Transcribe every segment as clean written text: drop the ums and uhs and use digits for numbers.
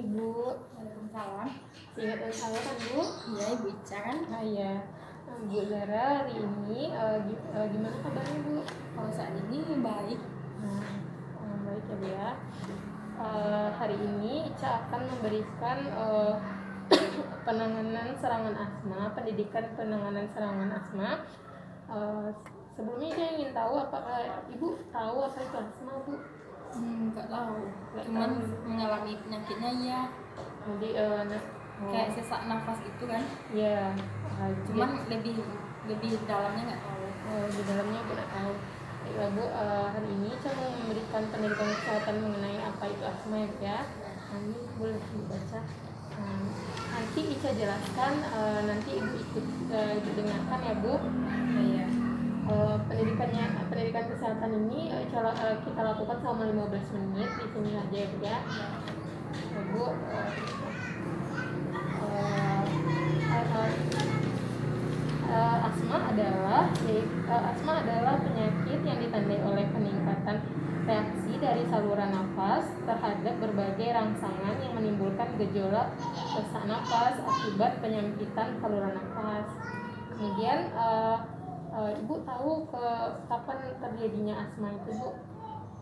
Ibu. Waalaikumsalam. Ingat saya kan Bu? Iya, Ibu Ica kan? Iya. Bu Zara hari ini gimana kabarnya Bu? Kalau saat ini baik. Baik ya Bu ya. Hari ini Ica akan memberikan penanganan serangan asma, pendidikan penanganan serangan asma. Sebelumnya Ica ingin tahu Ibu tahu apa itu asma Bu? Nggak tahu. Cuman mengalami penyakitnya ya. Jadi Kayak sesak nafas itu kan? Ya. Cuman lebih dalamnya nggak tahu. Di dalamnya Bu nggak tahu. Ya Bu, hari ini saya mau memberikan pendidikan kesehatan mengenai apa itu asma ya Bu ya. Ini boleh dibaca. Nanti Ica jelaskan, nanti Ibu ikut dengarkan ya Bu. Iya. Pendidikan kesehatan ini kita lakukan selama 15 menit di sini aja ya Bu ya. Bu, asma adalah penyakit yang ditandai oleh peningkatan reaksi dari saluran nafas terhadap berbagai rangsangan yang menimbulkan gejolak sesak nafas akibat penyempitan saluran nafas. Kemudian Ibu tahu kapan terjadinya asma itu Bu?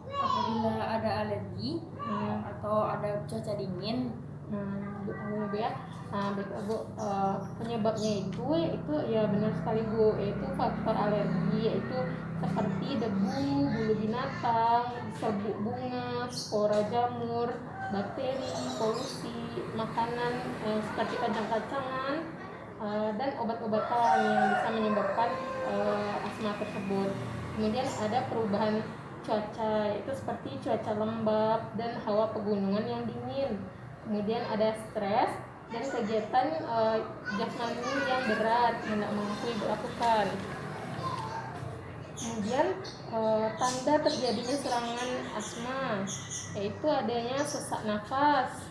Apabila ada alergi atau ada cuaca dingin. Ibu tahu ya Bu ya. Baik Bu, penyebabnya itu ya benar sekali Bu, yaitu faktor alergi, yaitu seperti debu, bulu binatang, serbuk bunga, spora jamur, bakteri, polusi, makanan seperti kacang-kacangan, dan obat-obatan yang bisa menyebabkan asma tersebut. Kemudian ada perubahan cuaca, yaitu seperti cuaca lembab dan hawa pegunungan yang dingin. Kemudian ada stres dan kegiatan jasmani yang berat yang tidak mampu dilakukan. Kemudian tanda terjadinya serangan asma, yaitu adanya sesak nafas,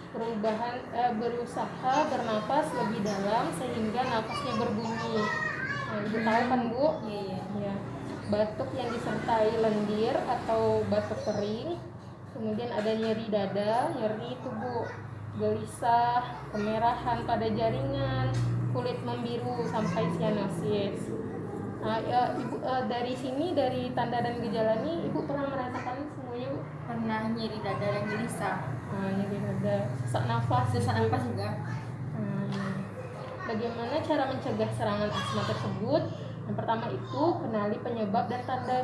perubahan berusaha bernafas lebih dalam sehingga nafasnya berbunyi. Ibu tahu kan Bu? Iya. Ya. Batuk yang disertai lendir atau batuk kering. Kemudian ada nyeri dada, nyeri tubuh, gelisah, kemerahan pada jaringan, kulit membiru sampai sianosis. Ibu dari sini, dari tanda dan gejala ini, Ibu pernah merasakan semuanya Bu? Pernah nyeri dada dan gelisah. Nyeri dada, sesak nafas juga. Bagaimana cara mencegah serangan asma tersebut? Yang pertama itu kenali penyebab dan tanda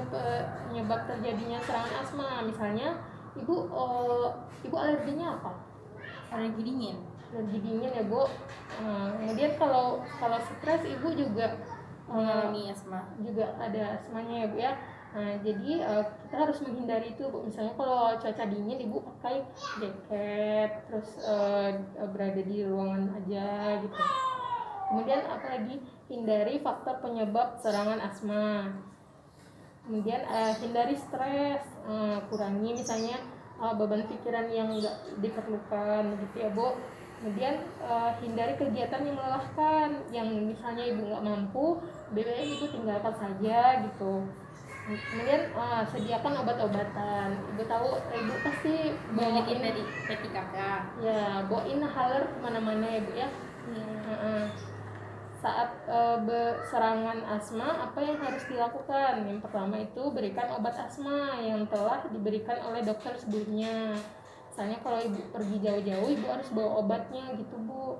penyebab terjadinya serangan asma. Misalnya ibu alerginya apa? Alergi dingin. Alergi dingin ya Bu. Kemudian kalau stres Ibu juga mengalami asma. Juga ada asmanya ya Bu ya. Jadi kita harus menghindari itu Bu. Misalnya kalau cuaca dingin Ibu pakai jaket, terus berada di ruangan aja gitu. Kemudian apalagi hindari faktor penyebab serangan asma. Kemudian hindari stres, kurangi misalnya beban pikiran yang enggak diperlukan gitu ya Bu. Kemudian hindari kegiatan yang melelahkan, yang misalnya Ibu nggak mampu, lebih Ibu tinggalkan saja gitu. Kemudian sediakan obat-obatan. Ibu tahu, Ibu pasti bawain dari PTKK. Ya, bawain haler kemana-mana ya Bu ya. Saat serangan asma, apa yang harus dilakukan? Yang pertama itu berikan obat asma yang telah diberikan oleh dokter sebelumnya. Misalnya kalau Ibu pergi jauh-jauh, Ibu harus bawa obatnya gitu Bu.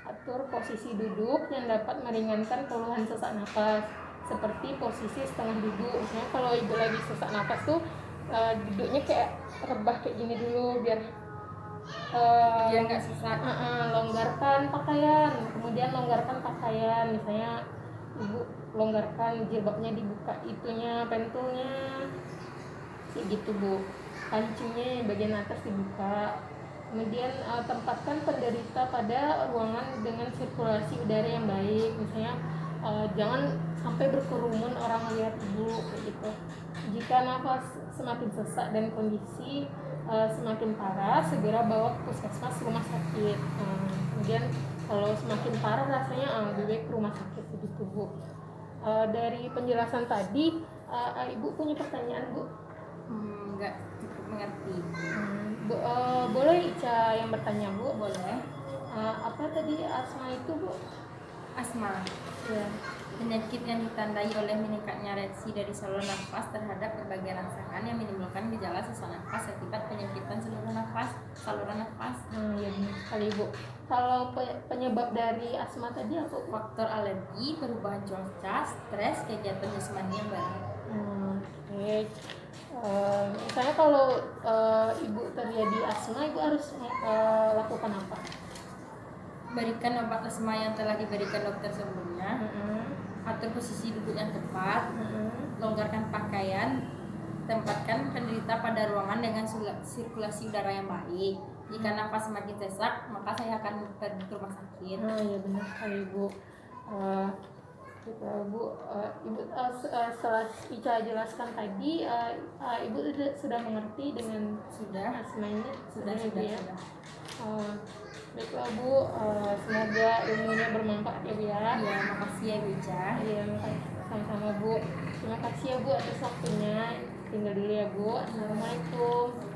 Atur posisi duduk yang dapat meringankan keluhan sesak nafas, seperti posisi setengah duduk. Misalnya kalau Ibu lagi sesak nafas tuh duduknya kayak rebah kayak gini dulu biar nggak sesak. Longgarkan pakaian, kemudian longgarkan pakaian, misalnya Ibu longgarkan jilbabnya, dibuka itunya, pentulnya kayak gitu Bu. Kancingnya bagian atas dibuka. Kemudian tempatkan penderita pada ruangan dengan sirkulasi udara yang baik, misalnya jangan sampai berkerumun orang lihat Ibu kayak gitu. Jika nafas semakin sesak dan kondisi semakin parah, segera bawa ke puskesmas, rumah sakit. Kemudian kalau semakin parah rasanya lebih baik ke rumah sakit begitu Bu. Dari penjelasan tadi, Ibu punya pertanyaan Bu? Enggak cukup mengerti. Boleh Ica yang bertanya Bu? Boleh. Apa tadi asma itu Bu? Asma, Ya. penyakit yang ditandai oleh meningkatnya reaksi dari saluran nafas terhadap berbagai rangsangan yang menimbulkan gejala sesak nafas akibat penyempitan saluran nafas. Ya benar sekali Bu. Kalau penyebab dari asma tadi apa Bu? Faktor alergi, perubahan cuaca, stres, kegiatan jasmani yang baru. Oke. Misalnya kalau Ibu terjadi asma, Ibu harus lakukan apa? Berikan obat asma yang telah diberikan dokter sebelumnya. Atur posisi duduk yang tepat. Longgarkan pakaian. Tempatkan penderita pada ruangan dengan sirkulasi udara yang baik. Jika nafas semakin sesak, maka saya akan pergi ke rumah sakit. Ya benar sekali Bu. Bu, Ibu setelah Ica jelaskan tadi, Ibu sudah mengerti dengan asma ini? Sudah. Ya. Baiklah Bu, semoga ilmunya bermanfaat ya Bu ya. Iya, makasih ya Bu Ica. Iya, sama-sama Bu. Terima kasih ya Bu atas waktunya. Tinggal dulu ya Bu. Assalamualaikum.